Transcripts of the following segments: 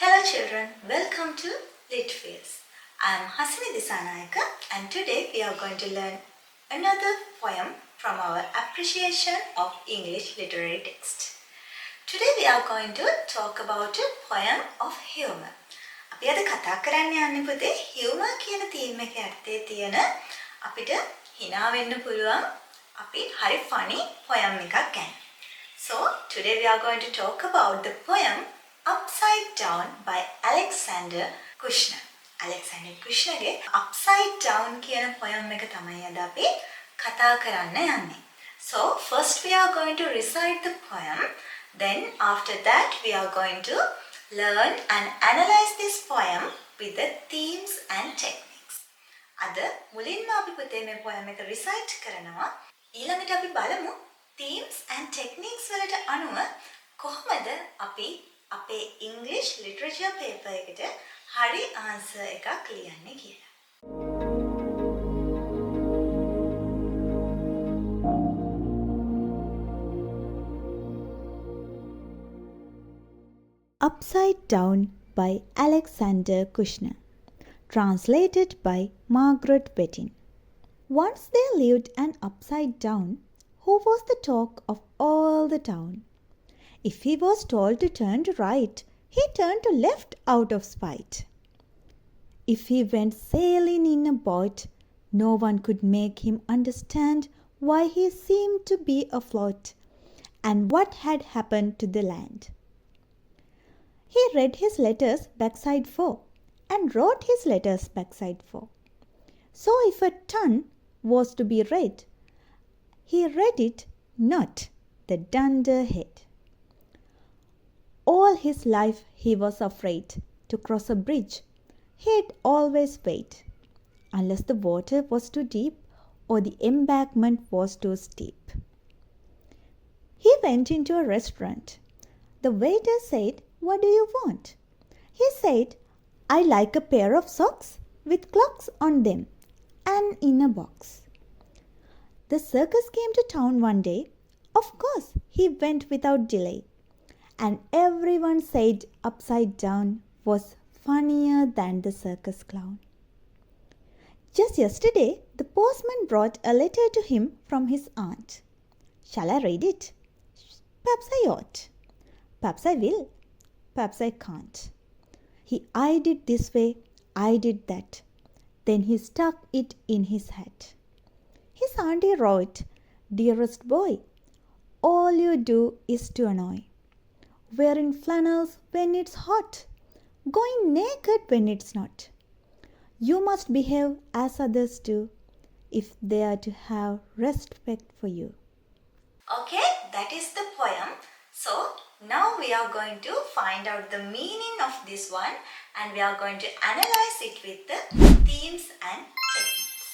Hello children, welcome to Litfields. I am Hasini Disanayaka and today we are going to learn another poem from our appreciation of English literary text. Today we are going to talk about a poem of humor. අපි අද කතා කරන්න යන්නේ පුතේ humor කියන theme එකේ අර්ථය තියෙන අපිට hina වෙන්න පුළුවන් අපි හරි funny poem එකක් ගැන. So today we are going to talk about the poem Upside Down by Alexander Kushner. Alexander Kushnerගේ Upside Down කියන poem එක තමයි අද අපි කතා කරන්න යන්නේ. So first we are going to recite the poem. Then after that we are going to learn and analyze this poem with the themes and techniques. අද මුලින්ම අපි පුතේ මේ poem එක recite කරනවා. ඊළඟට අපි බලමු themes and techniques වලට අනුව කොහොමද අපි අපේ English literature paper එකට හරි answer එකක් ලියන්නේ කියලා. Upside Down by Alexander Kushner. Translated by Margaret Bettin. Once there lived an upside down who was the talk of all the town. If he was told to turn to right, he turned to left out of spite. If he went sailing in a boat, no one could make him understand why he seemed to be afloat and what had happened to the land. He read his letters backside 4 and wrote his letters backside 4. So if a ton was to be read, he read it not the dunderhead. All his life he was afraid to cross a bridge. He'd always wait, unless the water was too deep or the embankment was too steep. He went into a restaurant. The waiter said, "What do you want?" He said, "I like a pair of socks with clocks on them and in a box." The circus came to town one day. Of course, he went without delay. And everyone said Upside Down was funnier than the circus clown. Just yesterday, the postman brought a letter to him from his aunt. Shall I read it? Perhaps I ought. Perhaps I will. Perhaps I can't. He eyed it this way, eyed it that. Then he stuck it in his hat. His auntie wrote, "Dearest boy, all you do is to annoy. Wearing flannels when it's hot, going naked when it's not. You must behave as others do if they are to have respect for you." Okay, that is the poem. So now we are going to find out the meaning of this one and we are going to analyze it with the themes and techniques.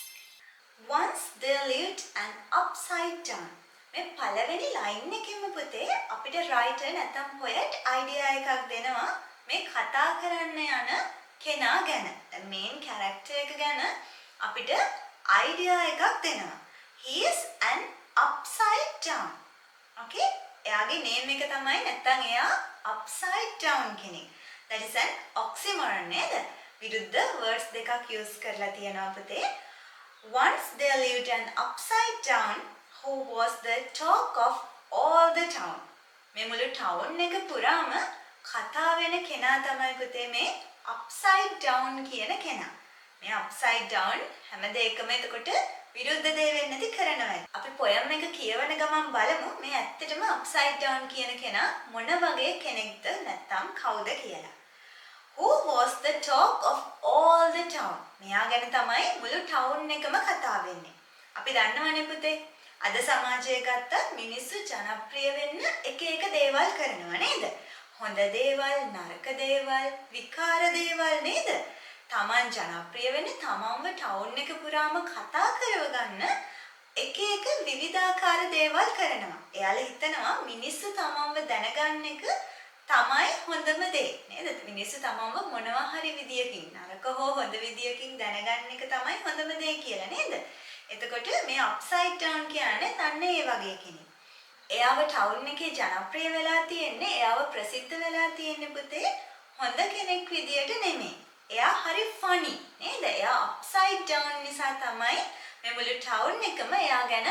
Once there lived an upside down. මේ පළවෙනි line එකෙම පුතේ අපිට writer නැත්නම් පොයට් idea එකක් දෙනවා මේ කතා කරන්න යන කෙනා ගැන. මේන් කැරක්ටර් එක ගැන අපිට අයිඩියා එකක් දෙනවා. He is an upside down. Okay? එයාගේ name එක තමයි නැත්නම් එයා upside down කෙනෙක්. That is an oxymoron නේද? විරුද්ධ words දෙකක් use කරලා තියෙනවා පුතේ. Once there lived an upside down who was the talk of all the town. මේ මුළු town එක පුරාම කතා වෙන කෙනා තමයි පුතේ මේ upside down කියන කෙනා. මේ upside down හැම දෙයකම එතකොට විරුද්ධ දේ වෙන්නේ නැති කරනවා. අපි poem එක කියවන ගමන් බලමු මේ ඇත්තටම upside down කියන කෙනා මොන වගේ කෙනෙක්ද නැත්නම් කවුද කියලා. Who was the talk of all the town? මෙයා ගැන තමයි මුළු town එකම කතා වෙන්නේ. අපි දන්නවනේ පුතේ අද සමාජයේ ගත්තත් මිනිස්සු ජනප්‍රිය වෙන්න එක එක දේවල් කරනවා නේද? හොඳ දේවල්, නරක දේවල්, විකාර දේවල් නේද? තමන් ජනප්‍රිය වෙන්නේ තමන්ව ටවුන් එක පුරාම කතා කරව ගන්න එක එක විවිධාකාර දේවල් කරනවා. එයාලා හිතනවා මිනිස්සු තමන්ව දැනගන්න එක තමයි හොඳම දේ නේද? මිනිස්සු තමන්ව මොනවා හරි විදියකින් නරක හෝ හොඳ විදියකින් දැනගන්න එක තමයි හොඳම දේ කියලා නේද? එතකොට මේ upside down කියන්නේ තන්නේ ඒ වගේ කෙනෙක්. එයාව ටවුන් එකේ ජනප්‍රිය වෙලා තියෙන්නේ, එයාව ප්‍රසිද්ධ වෙලා තියෙන්නේ පුතේ හොඳ කෙනෙක් විදියට නෙමෙයි. එයා හරි ෆනි නේද? එයා අප්සයිඩ් ඩවුන් නිසා තමයි මේ මුළු ටවුන් එකම එයා ගැන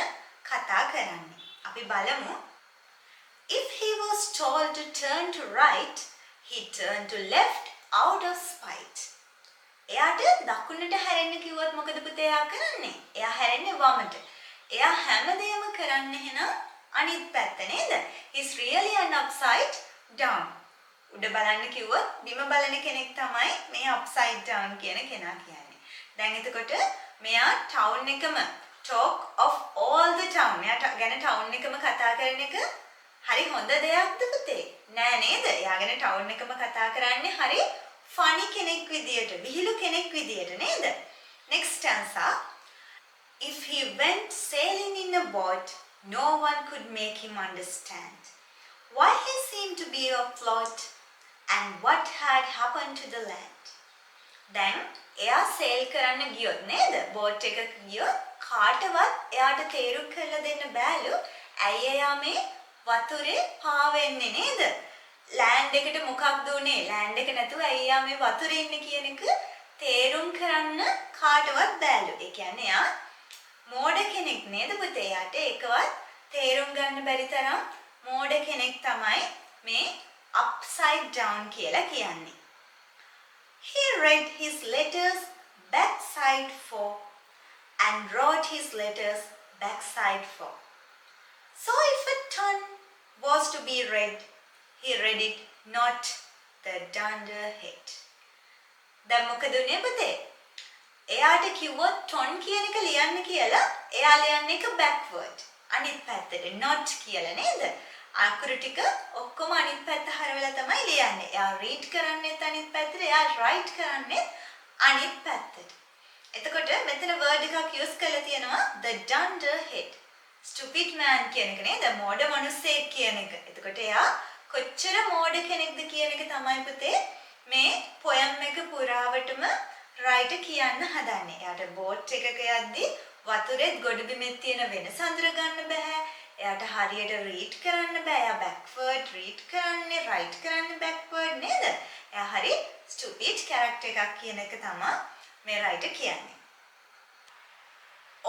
කතා කරන්නේ. අපි බලමු. If he was told to turn to right, he turned to left out of spite. එයාට දකුණට හැරෙන්න කිව්වොත් මොකද පුතේ එයා කරන්නේ? එයා හැරෙන්නේ වමට. එයා හැමදේම කරන්නේ එහෙනම් අනිත් පැත්ත නේද? He's really an upside down. උඩ බලන්න කිව්වොත් බිම බලන කෙනෙක් තමයි මේ upside down කියන කෙනා කියන්නේ. දැන් එතකොට මෙයා ටවුන් එකම talk of all the town. මෙයා ගැන ටවුන් එකම කතා කරන එක හරි හොඳ දෙයක්ද පුතේ? නෑ නේද? එයා ගැන ටවුන් එකම කතා කරන්නේ හරි funny කෙනෙක් විදියට, විහිළු කෙනෙක් විදියට නේද? Next stanza. If he went sailing in a boat, no one could make him understand why he seemed to be afloat and what had happened to the land. දැන් එයා සේල් කරන්න ගියොත් නේද? බෝට් එකක ගියොත් කාටවත් එයාට තේරුම් කරලා දෙන්න බෑලු ඇයි එයා මේ වතුරේ පාවෙන්නේ නේද? ලෑන්ඩ් එකට මොකක්ද උනේ? ලෑන්ඩ් එක නැතුව ඇයි එයා මේ වතුරේ ඉන්නේ කියන එක තේරුම් කරන්න කාටවත් බෑලු. ඒ කියන්නේ එයා මෝඩ කෙනෙක් නේද පුතේ? එයාට ඒකවත් තේරුම් ගන්න බැරි තරම් මෝඩ කෙනෙක් තමයි මේ upside down කියලා කියන්නේ. He read his letters backside for and wrote his letters backside for. So if a ton was to be read, he read it not the dunderhead. දැන් මොකද උනේ පුතේ? එයාට කිව්වොත් ටොන් කියන එක ලියන්න කියලා එයා ලියන්නේ එක backward. අනිත් පැත්තට not කියලා නේද? අකුරු ටික ඔක්කොම අනිත් පැත්ත හරවලා තමයි ලියන්නේ. එයා read කරන්නේත් අනිත් පැත්තට, එයා write කරන්නේත් අනිත් පැත්තට. එතකොට මෙතන word එකක් use කරලා තියෙනවා the dunderhead. stupid man කියන එක නේද? මෝඩ මිනිස්සෙක් කියන එක. එතකොට එයා කොච්චර මෝඩ කෙනෙක්ද කියන එක තමයි පුතේ මේ poem එක පුරාවටම writer කියන්න හදන්නේ. එයාට boat එකක යද්දි වතුරෙත් ගොඩබිමෙත් තියෙන වෙනස අඳුර ගන්න බෑ. එයාට හරියට read කරන්න බෑ. එයා backward read කරන්නේ, write කරන්නේ backward නේද? එයා හරි stupid character එකක් කියන එක තමයි මේ writer කියන්නේ.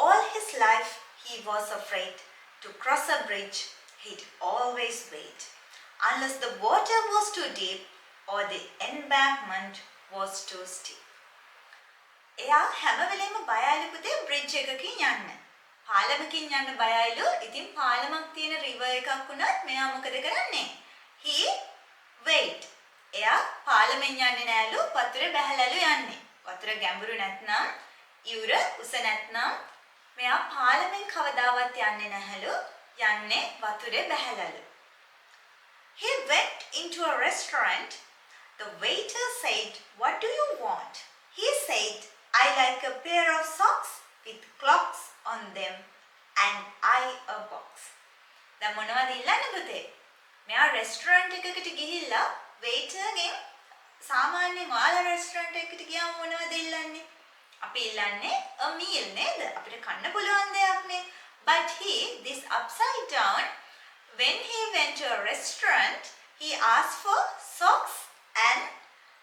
All his life he was afraid to cross a bridge. He'd always wait unless the water was too deep or the embankment was too steep. එයා හැම වෙලෙම බයයිලු පුතේ බ්‍රිජ් එකකින් යන්න. පාලමකින් යන්න බයයිලු. ඉතින් පාලමක් තියෙන රිවර් එකක් වුණත් මෙයා මොකද කරන්නේ? He wait. එයා පාලමෙන් යන්නේ නෑලු, වතුරේ බැහැලලු යන්නේ. වතුර ගැඹුරු නැත්නම්, ඉවුර උස නැත්නම් මෙයා පාලමෙන් කවදාවත් යන්නේ නැහැලු. යන්නේ වතුරේ බැහැලලු. He went into a restaurant. The waiter said, "What do you want?" He said, "I like a pair of socks with clocks on them and I a box." දැන් මොනවද ඉල්ලන්නේ පුතේ? මෙයා රෙස්ටුරන්ට් එකකට ගිහිල්ලා වේටර්ගෙන් සාමාන්‍යයෙන් ඔයාලා රෙස්ටුරන්ට් එකකට ගියාම මොනවද ඉල්ලන්නේ? අපි ඉල්ලන්නේ a meal නේද? අපිට කන්න පුළුවන් දෙයක් නේ. But this upside down, when he went to a restaurant, he asked for socks and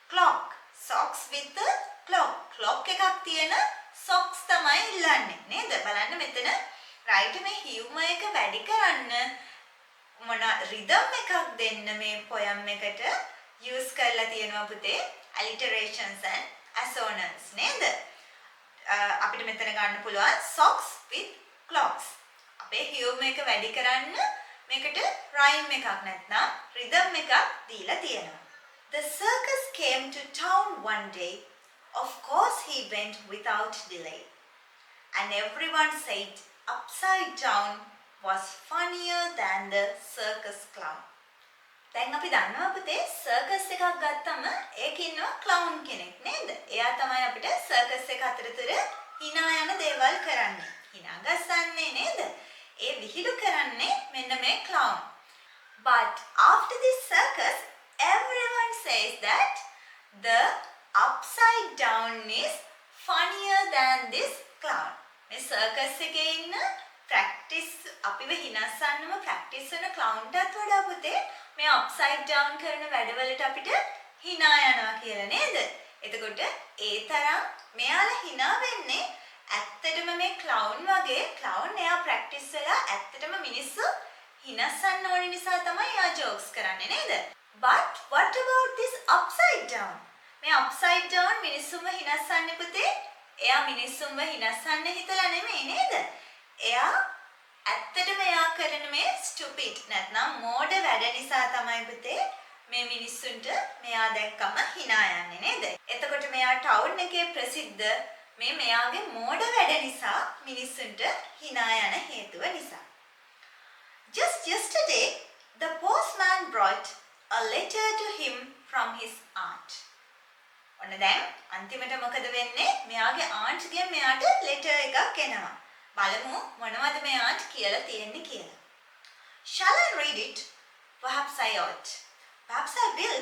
clock. Socks with a clock. Clock එකක් තියෙන socks තමයි ඉල්ලන්නේ නේද? බලන්න මෙතන right මේ humor එක වැඩි කරන්න මොන rhythm එකක් දෙන්න මේ poem එකට use කරලා තියෙනවා පුතේ alliterations and assonance නේද? අපිට මෙතන ගන්න පුළුවන් socks with clocks. අපේ humor එක වැඩි කරන්න මේකට rhyme එකක් නැත්නම් rhythm එකක් දීලා තියෙනවා. The circus came to town one day. Of course he went without delay. And everyone said upside down was funnier than the circus clown. දැන් අපි දන්නවා පුතේ circus එකක් ගත්තම ඒකේ ඉන්නවා clown කෙනෙක් නේද? එයා තමයි අපිට circus එක අතරතුර hina යන දේවල් කරන්නේ. hina ගස්සන්නේ නේද? ඒ විහිළු කරන්නේ මෙන්න මේ clown. But after this circus, everyone says that the upside down is funnier than this clown. මේ circus එකේ ඉන්න practice අපිව හිනස්සන්නම practice වෙන clown ටත් වඩා පුතේ මේ upside down කරන වැඩවලට අපිට hina යනවා කියලා නේද? එතකොට ඒ තරම් මෙයාලා hina වෙන්නේ ඇත්තටම මේ clown වගේ clown එයා practice වෙලා ඇත්තටම මිනිස්සු හිනස්සන්න ඕන නිසා තමයි එයා jokes කරන්නේ නේද? But what about this upside down? මේ upside down මිනිස්සුන්ව හිනස්සන්නේ පුතේ. එයා මිනිස්සුන්ව හිනස්සන්න හිතලා නෙමෙයි නේද? එයා ඇත්තටම එයා කරන මේ stupid නැත්නම් මෝඩ වැඩ නිසා තමයි පුතේ මේ මිනිස්සුන්ට මෙයා දැක්කම hina යන්නේ නේද? එතකොට මෙයා ටවුන් එකේ ප්‍රසිද්ධ මේ මෙයාගේ මෝඩ වැඩ නිසා මිනිස්සුන්ට hina යන හේතුව නිසා. Just yesterday the postman brought a letter to him from his aunt. ඔන්න දැන් අන්තිමට මොකද වෙන්නේ? මෙයාගේ aunt ගෙන් මෙයාට letter එකක් එනවා. බලමු මොනවද මේ aunt කියලා තියෙන්නේ කියලා. Shall I read it? Perhaps I ought. Perhaps I will.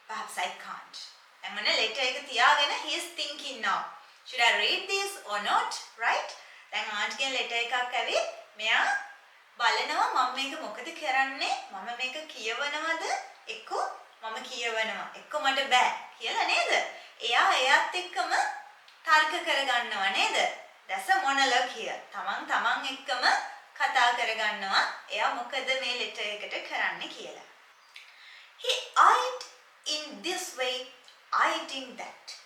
Perhaps I can't. I'm gonna letter එක තියාගෙන he is thinking now. Should I read this or not? Right? දැන් aunt ගෙන් letter එකක් ඇවිත් මෙයා බලනවා මම මේක මොකද කරන්නේ? මම මේක කියවනවද? එක්කෝ මම කියවනවා. එක්කෝ මට බෑ කියලා නේද? එයා එයාත් එක්කම තර්ක කරගන්නවා නේද? That's a monologue here. තමන් එක්කම කතා කරගන්නවා. එයා මොකද මේ letter එකට කරන්නේ කියලා. He eyed in this way, eyed in that.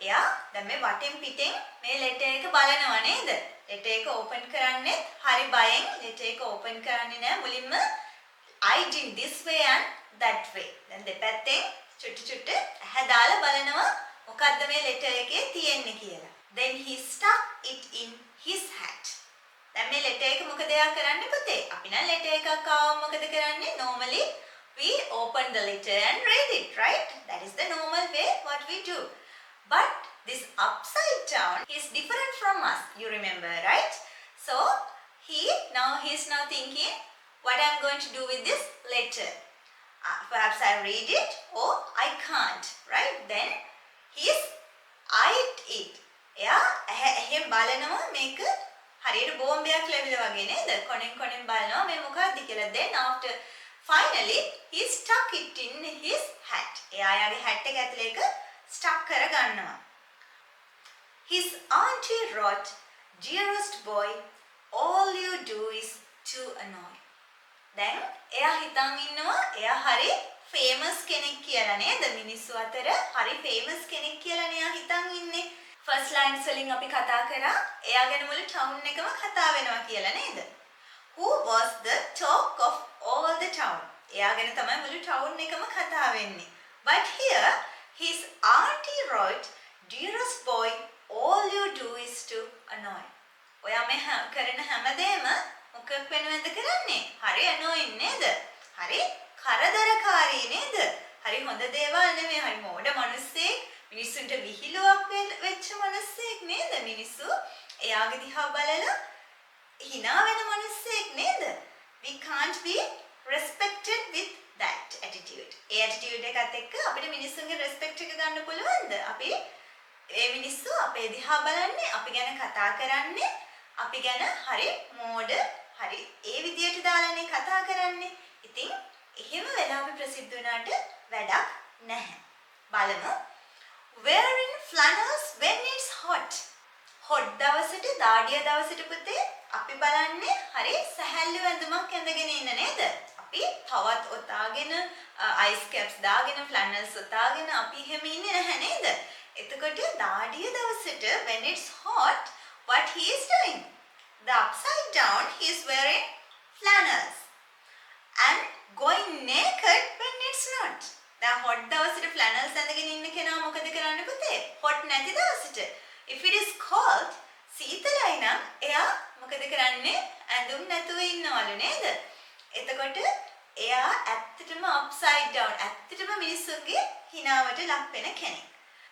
එයා දැන් මේ වටින් පිටින් මේ letter එක බලනවා නේද? letter එක open කරන්නේ හරි බයෙන් letter එක open කරන්නේ නැහැ. මුලින්ම eyed in this way and that way. දැන් දෙපැත්තෙන් චුට්ට ඇහැ දාලා බලනවා මොකද්ද මේ letter එකේ තියෙන්නේ කියලා. Then he stuck it in his hat. දැන් මේ letter එක මොකද එයා කරන්නේ පුතේ? අපි නම් letter එකක් ආවම මොකද කරන්නේ? Normally we open the letter and read it, right? That is the normal way what we do. But this upside down is different from us. You remember, right? So he's now thinking what I'm going to do with this letter. Perhaps I read it or I can't, right? Then he's eyed it. එයා එහෙන් බලනවා මේක හරියට බෝම්බයක් ලැබිලා වගේ නේද? කොනෙන් බලනවා මේ මොකක්ද කියලා. Then after finally he stuck it in his hat. එයා යාගේ hat එක ඇතුලේ එක stuck කරගන්නවා. His auntie wrote, "Dearest boy, all you do is to annoy." දැන් එයා හිතන් ඉන්නවා එයා හරි famous කෙනෙක් කියලා නේද? මිනිස්සු අතර හරි famous කෙනෙක් කියලා නේ එයා හිතන් ඉන්නේ. First lines වලින් අපි කතා කරා එයා ගැන මුළු town එකම කතා වෙනවා කියලා නේද? Who was the talk of all the town? එයා ගැන තමයි මුළු town එකම කතා වෙන්නේ. But here his auntie wrote, "Dearest boy, all you do is to annoy." ඔයා මේ කරන හැමදේම මොකක් වෙනවද කරන්නේ? හරි annoying නේද? හරි කරදරකාරී නේද? හරි හොඳ දේවල් නෙමෙයි. හරි මෝඩ මිනිස්සෙක් මිනිස්සුන්ට විහිළුවක් වෙච්ච මිනිස්සෙක් නේද? මිනිස්සු එයාගේ දිහා බලලා hina වෙන මිනිස්සෙක් නේද? We can't be respected with that attitude. A attitude එකත් එක්ක අපිට මිනිස්සුන්ගේ respect එක ගන්න පුළුවන්ද? අපි ඒ මිනිස්සු අපේ දිහා බලන්නේ, අපි ගැන කතා කරන්නේ, අපි ගැන හරි මෝඩ, හරි ඒ විදියට දාලානේ කතා කරන්නේ. ඉතින් එහෙම වෙලා අපි ප්‍රසිද්ධ වුණාට වැඩක් නැහැ. බලමු. Wearing flannels when it's hot. hot දවසට දාඩිය දවසට පුතේ අපි බලන්නේ හරි සැහැල්ලු ඇඳුමක් ඇඳගෙන ඉන්න නේද? අපි තවත් ඔතාගෙන ice caps දාගෙන flannels ඔතාගෙන අපි එහෙම ඉන්නේ නැහැ නේද? එතකොට දාඩිය දවසට when it's hot what he is doing? The upside down he is wearing flannels and going naked when it's not. දැන් hot දවසට flannels ඇඳගෙන ඉන්න කෙනා මොකද කරන්නේ පුතේ? hot නැති දවසට if it is cold සීතලයි නම් එයා මොකද කරන්නේ? ඇඳුම් නැතුව ඉන්නවලු නේද? එතකොට එයා ඇත්තටම upside down ඇත්තටම මිනිස්සුන්ගේ හිනාවට ලක් වෙන කෙනෙක්.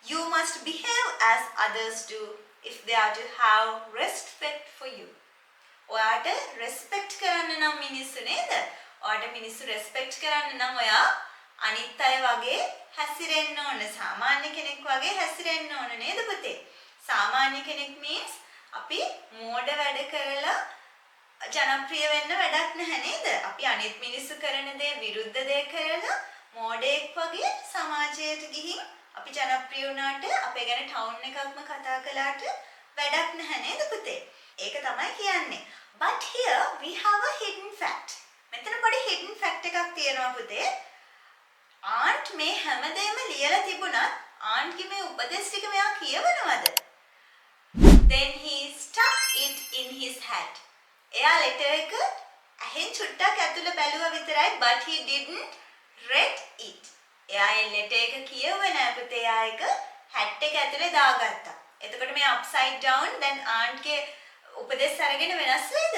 You must behave as others do if they are to have respect for you. ඔයාට respect කරන්න නම් මිනිස්සු නේද? ඔයාට මිනිස්සු respect කරන්න නම් ඔයා අනිත් අය වගේ හැසිරෙන්න ඕන. සාමාන්‍ය කෙනෙක් වගේ හැසිරෙන්න ඕන නේද පුතේ? සාමාන්‍ය කෙනෙක් means අපි මෝඩ වැඩ කරලා ජනප්‍රිය වෙන්න වැඩක් නැහැ නේද? අපි අනිත් මිනිස්සු කරන දේ විරුද්ධ දේ කරලා මෝඩෙක් වගේ සමාජයට ගිහින් අපි ජනප්‍රිය වුණාට අපේ ගැන ටවුන් එකක්ම කතා කළාට වැඩක් නැහැ නේද පුතේ? ඒක තමයි කියන්නේ. But here we have a hidden fact. මෙතන පොඩි hidden fact එකක් තියෙනවා පුතේ. ආන්ට් මේ හැමදේම ලියලා තිබුණත් ආන්ට්ගේ මේ උපදේශ ටික මෙයා කියවනවද? Then he stuck it in his hat. එයා ලෙටර් එක ඇහෙන් චුට්ටක් ඇතුළේ බැලුවා විතරයි, but he didn't read it. එයා ඒ ලෙටර් එක කියවුවේ නෑ පුතේ. එයා ඒක hat එක ඇතුළේ දාගත්තා. එතකොට මේ upside down දැන් ආන්ට්ගේ උපදේශ අරගෙන වෙනස් වෙයිද?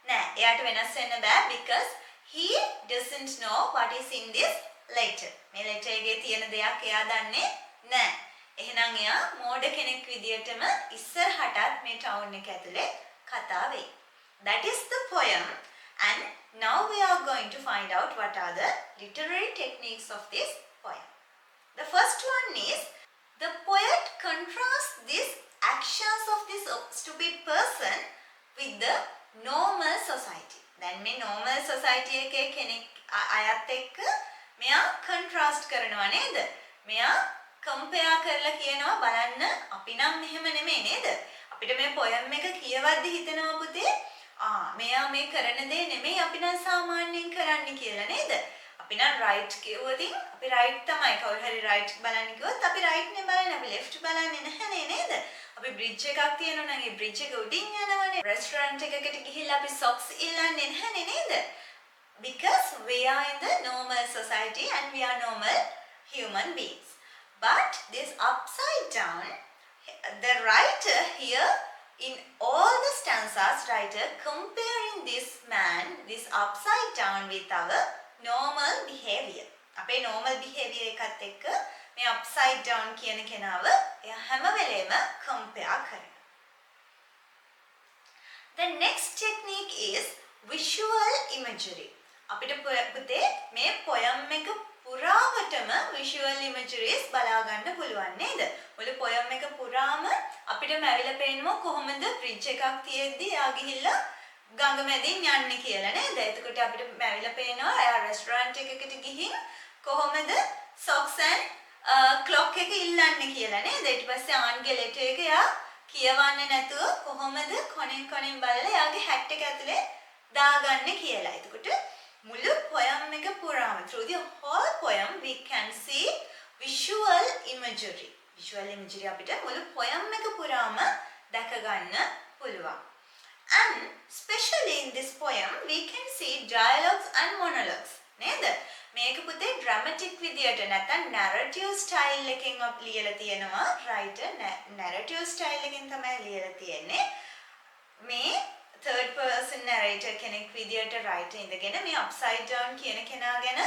නෑ. එයාට වෙනස් වෙන්න බෑ because he doesn't know what is in this letter. මේ ලෙටර් එකේ තියෙන දෙයක් එයා දන්නේ නෑ. එහෙනම් එයා මෝඩ කෙනෙක් විදියටම ඉස්සරහටත් මේ ටවුන් එක ඇතුලේ කතා වෙයි. That is the poem, and now we are going to find out what are the literary techniques of this poem. The first one is the poet contrasts these actions of this stupid person with the normal society. දැන් මේ normal society එකේ කෙනෙක් අයත් එක්ක මෙයා contrast කරනවා නේද? මෙයා compare කරලා කියනවා බලන්න අපි නම් මෙහෙම නෙමෙයි නේද? අපිට මේ poem එක කියවද්දි හිතෙනවා පුතේ මෙයා මේ කරන දේ නෙමෙයි අපි නම් සාමාන්‍යයෙන් කරන්නේ කියලා නේද? අපි නම් right කියවදින් අපි right තමයි. කවුරු හරි right බලන්න කිව්වොත් අපි right නේ බලන්නේ. අපි left බලන්නේ නැහනේ නේද? අපි bridge එකක් තියෙනවා නම් ඒ bridge එක උඩින් යනවනේ. restaurant එකකට ගිහිල්ලා අපි socks ඉල්ලන්නේ නැහනේ නේද? Because we are in the normal society and we are normal human beings. But this upside down, the writer here in all the stanzas, writer comparing this man, this upside down with our normal behavior. අපේ normal behavior එකත් එක්ක මේ upside down කියන කෙනාව එයා හැම වෙලේම compare කරනවා. The next technique is visual imagery. අපිට පුතේ මේ poem එක පුරාවටම visual imageries බලා ගන්න පුළුවන් නේද? ඔය poem එක පුරාම අපිට මැවිලා පේනවා කොහොමද bridge එකක් තියෙද්දි එයා ගිහිල්ලා ගඟ මැදින් යන්නේ කියලා නේද? එතකොට අපිට මැවිලා පේනවා එයා restaurant එකකට ගිහින් කොහොමද socks and clock එක ඉල්ලන්නේ කියලා නේද? ඊට පස්සේ ආන්ගේ letter එක එයා කියවන්නේ නැතුව කොහොමද කොනෙන් බලලා එයාගේ hat එක ඇතුලේ දාගන්නේ කියලා. එතකොට මුළු poem එක පුරාම through the whole poem we can see visual imagery. Visual imagery අපිට මුළු poem එක පුරාම දැක ගන්න පුළුවන්. And especially in this poem we can see dialogues and monologues. නේද? මේක පුතේ dramatic විදියට නැත්නම් narrative style එකෙන් ලියලා තියෙනවා. writer narrative style එකෙන් තමයි ලියලා තියෙන්නේ. මේ third person narrator කෙනෙක් විදියට writer ඉඳගෙන මේ upside down කියන කෙනා ගැන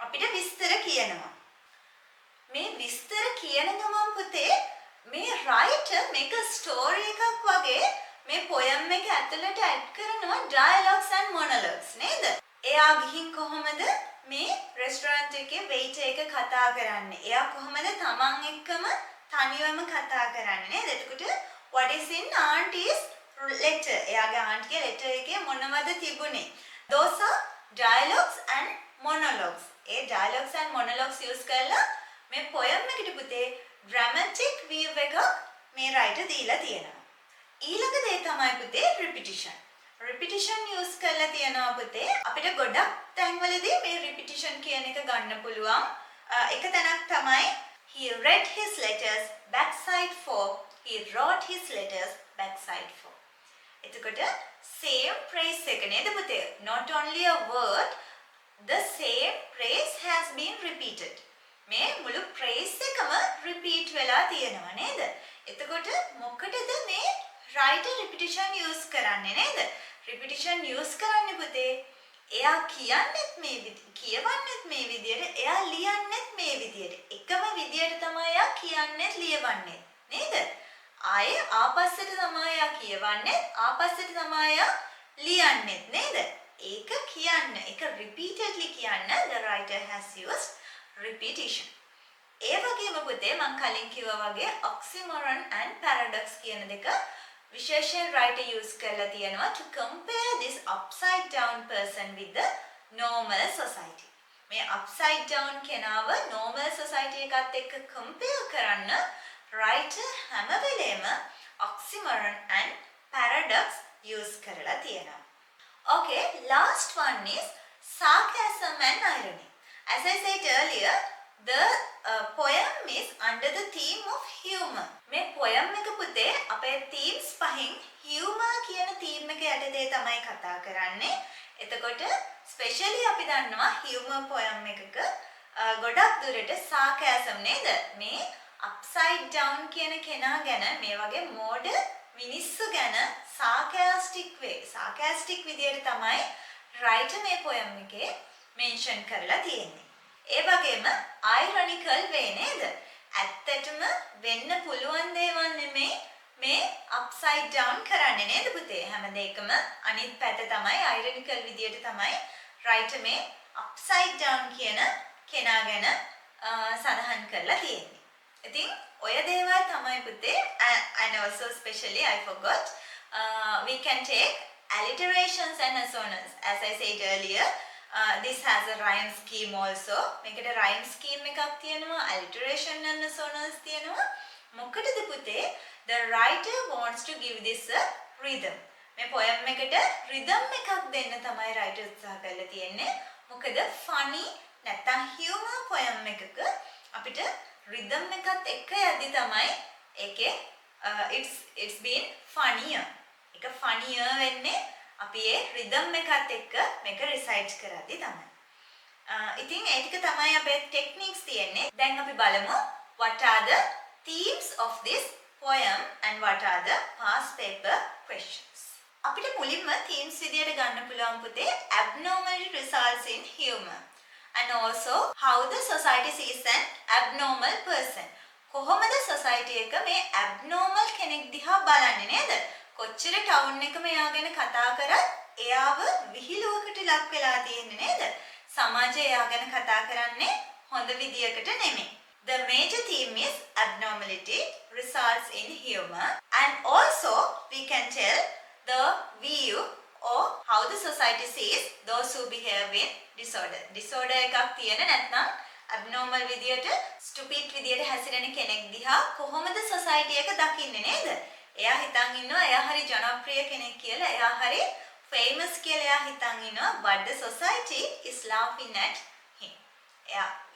අපිට විස්තර කියනවා. මේ විස්තර කියන ගමන් පුතේ මේ writer මේක story එකක් වගේ මේ poem එක ඇතුළට add කරනවා dialogues and monologues නේද? එයා ගිහින් කොහොමද මේ restaurant එකේ waiter එක කතා කරන්නේ? එයා කොහොමද තමන් එක්කම තනියම කතා කරන්නේ නේද? එතකොට what is in auntie's letter, එයාගේ ආන්ට්ගේ letter එකේ මොනවද තිබුණේ? Those are dialogues and monologues. A dialogues and monologues use කරලා මේ poem එකට පුතේ dramatic view එකක් මේ writer දීලා තියෙනවා. ඊළඟ දේ තමයි පුතේ repetition. repetition use කරලා තියෙනවා පුතේ. අපිට ගොඩක් තැන්වලදී මේ repetition කියන එක ගන්න පුළුවන්. එක තැනක් තමයි he read his letters backside 4. He wrote his letters backside 4. එතකොට same phrase එක නේද පුතේ? Not only a word, the same phrase has been repeated. මේ මුළු phrase එකම repeat වෙලා තියෙනවා නේද? එතකොට මොකටද මේ writer repetition use කරන්නේ නේද? repetition use කරන්නේ පුතේ එයා කියන්නෙත් මේ කියවන්නෙත් මේ විදියට, එයා ලියන්නෙත් මේ විදියට. එකම විදියට තමයි එයා කියන්නෙත් ලියවන්නේ නේද? ආයේ ආපස්සට තමයි එයා කියවන්නේ, ආපස්සට තමයි එයා ලියන්නේ නේද? ඒක කියන්න, ඒක repeatedly කියන්න the writer has used repetition. ඒ වගේම පුතේ මම කලින් කිව්වා වගේ oxymoron and paradox කියන දෙක විශේෂයෙන් writer use කරලා තියෙනවා to compare this upside down person with the normal society. මේ upside down කෙනාව normal society එකත් එක්ක compare කරන්න writer හැම වෙලේම oxymoron and paradox use කරලා තියෙනවා. Okay, last one is sarcasm and irony. As I said earlier, the poem is under the theme of humor. මේ poem එක පුතේ අපේ themes පහෙන් humor කියන theme එක යටතේ තමයි කතා කරන්නේ. එතකොට specially අපි දන්නවා humor poem එකක ගොඩක් දුරට sarcasm නේද? මේ upside down කියන කෙනා ගැන මේ වගේ මෝඩ මිනිස්සු ගැන sarcastic විදියට තමයි writer මේ poem එකේ mention කරලා තියෙන්නේ. ඒ වගේම ironical way නේද? ඇත්තටම වෙන්න පුළුවන් දේවල් නෙමෙයි මේ upside down කරන්නේ නේද පුතේ? හැම දෙයකම අනිත් පැත්ත තමයි ironical විදියට තමයි writer මේ upside down කියන කෙනා ගැන සඳහන් කරලා තියෙන්නේ. ඉතින් ඔය දේවල් තමයි පුතේ and also especially I forgot we can take alliterations and assonance. As I said earlier, this has a rhyme scheme also. මේකට rhyme scheme එකක් තියෙනවා, alliteration and assonance තියෙනවා. මොකටද පුතේ? The writer wants to give this a rhythm. මේ poem එකට rhythm එකක් දෙන්න තමයි writer උත්සාහ කරලා තියෙන්නේ. මොකද funny නැත්නම් humor poem එකක අපිට rhythm එකත් එක්ක යද්දි තමයි ඒකේ it's been funnier. ඒක funnier වෙන්නේ අපි ඒ rhythm එකත් එක්ක මේක recite කරද්දි තමයි. ඉතින් ඒ ටික තමයි අපේ techniques තියෙන්නේ. දැන් අපි බලමු what are the themes of this poem and what are the past paper questions. අපිට මුලින්ම themes විදියට ගන්න පුළුවන් පුතේ abnormal results in humor and also how the society sees an abnormal person. කොහොමද society එක මේ abnormal කෙනෙක් දිහා බලන්නේ නේද? කොච්චර ටවුන් එක මෙයා ගැන කතා කරත් එයාව විහිළුවකට ලක් වෙලා තියෙන්නේ නේද? සමාජය එයා ගැන කතා කරන්නේ හොඳ විදියකට නෙමෙයි. The major theme is abnormality results in humor and also we can tell the view or how the society sees those who behave in disorder. Disorder එකක් තියෙන නැත්නම් abnormal විදියට stupid විදියට හැසිරෙන කෙනෙක් දිහා කොහොමද society එක දකින්නේ නේද? එයා හිතන් ඉන්නවා එයා හරි ජනප්‍රිය කෙනෙක් කියලා, එයා හරි famous කියලා එයා හිතන් ඉන්නවා, but the society is laughing at him.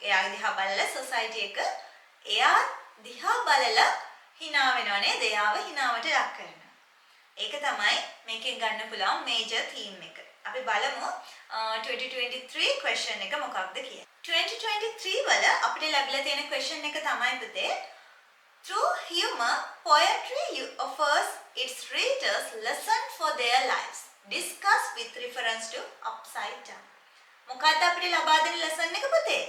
එයා දිහා බලලා society එක එයා දිහා බලලා hina වෙනවා නේද? එයාව hinaවට ලක් කරනවා. ඒක තමයි මේකෙන් ගන්න පුළුවන් major theme එක. අපි බලමු 2023 question එක මොකක්ද කියලා. 2023 වල අපිට ලැබිලා තියෙන question එක තමයි පුතේ through humor poetry offers its readers lesson for their lives. Discuss with reference to upside down. මොකක්ද අපිට ලබා දෙන lesson එක පුතේ?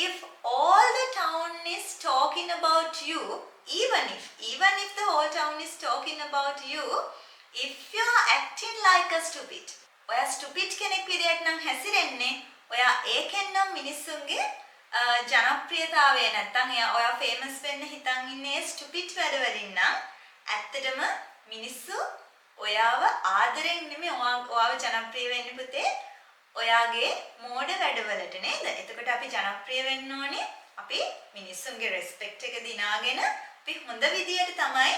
If all the town is talking about you, even if the whole town is talking about you, if you are acting like a stupid, ඔයා stupid කෙනෙක් විදියට නම් හැසිරෙන්නේ, ඔයා ඒකෙන් නම් මිනිස්සුන්ගේ ජනප්‍රියතාවය නැත්තම් ඔයා famous වෙන්න හිතන් ඉන්නේ stupid වැඩ වලින් නම් ඇත්තටම මිනිස්සු ඔයාව ආදරෙන් නෙමෙයි ඔයාව ජනප්‍රිය වෙන්න පුතේ ඔයාගේ මෝඩ වැඩවලට නේද? එතකොට අපි ජනප්‍රිය වෙන්න ඕනේ අපි මිනිස්සුන්ගේ respect එක දිනාගෙන අපි හොඳ විදියට තමයි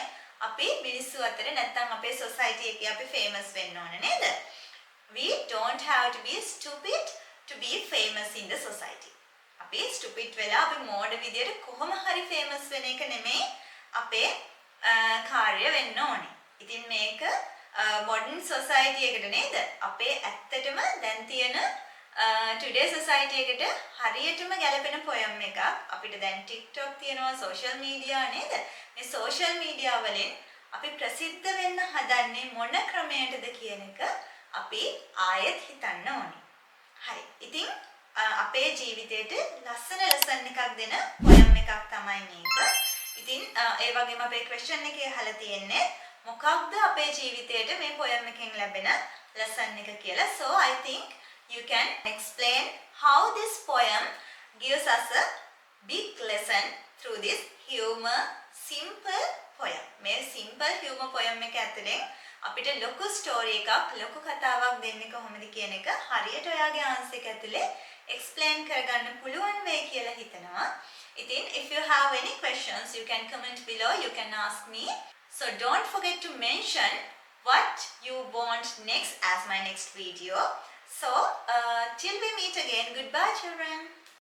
අපි මිනිස්සු අතර නැත්තම් අපේ society එකේ අපි famous වෙන්න ඕනේ නේද? We don't have to be stupid to be famous in the society. අපි stupid වෙලා අපි මෝඩ විදියට කොහොම හරි famous වෙන එක නෙමෙයි අපේ කාර්ය වෙන්න ඕනේ. ඉතින් මේක modern society එකට නේද? අපේ ඇත්තටම දැන් තියෙන today society එකට හරියටම ගැලපෙන poem එකක්. අපිට දැන් TikTok තියෙනවා, social media නේද? මේ social media වලින් අපි ප්‍රසිද්ධ වෙන්න හදන්නේ මොන ක්‍රමයකටද කියන එක අපි ආයෙත් හිතන්න ඕනේ. හරි. ඉතින් අපේ ජීවිතේට ලස්සන lesson එකක් දෙන poem එකක් තමයි මේක. ඉතින් ඒ වගේම අපේ question එකේ අහලා තියෙන්නේ මොකක්ද අපේ ජීවිතේට මේ poem එකෙන් ලැබෙන lesson එක කියලා. So I think you can explain how this poem gives us a big lesson through this humor simple poem. මේ simple humor poem එක ඇතුලේ අපිට ලොකු ස්ටෝරි එකක් ලොකු කතාවක් දෙන්නේ කොහොමද කියන එක හරියට ඔයාගේ ආන්සර් එක ඇතුලේ explain කරගන්න පුළුවන් වෙයි කියලා හිතනවා. ඉතින් if you have any questions, you can comment below, you can ask me. So don't forget to mention what you want next as my next video. So till we meet again, goodbye children.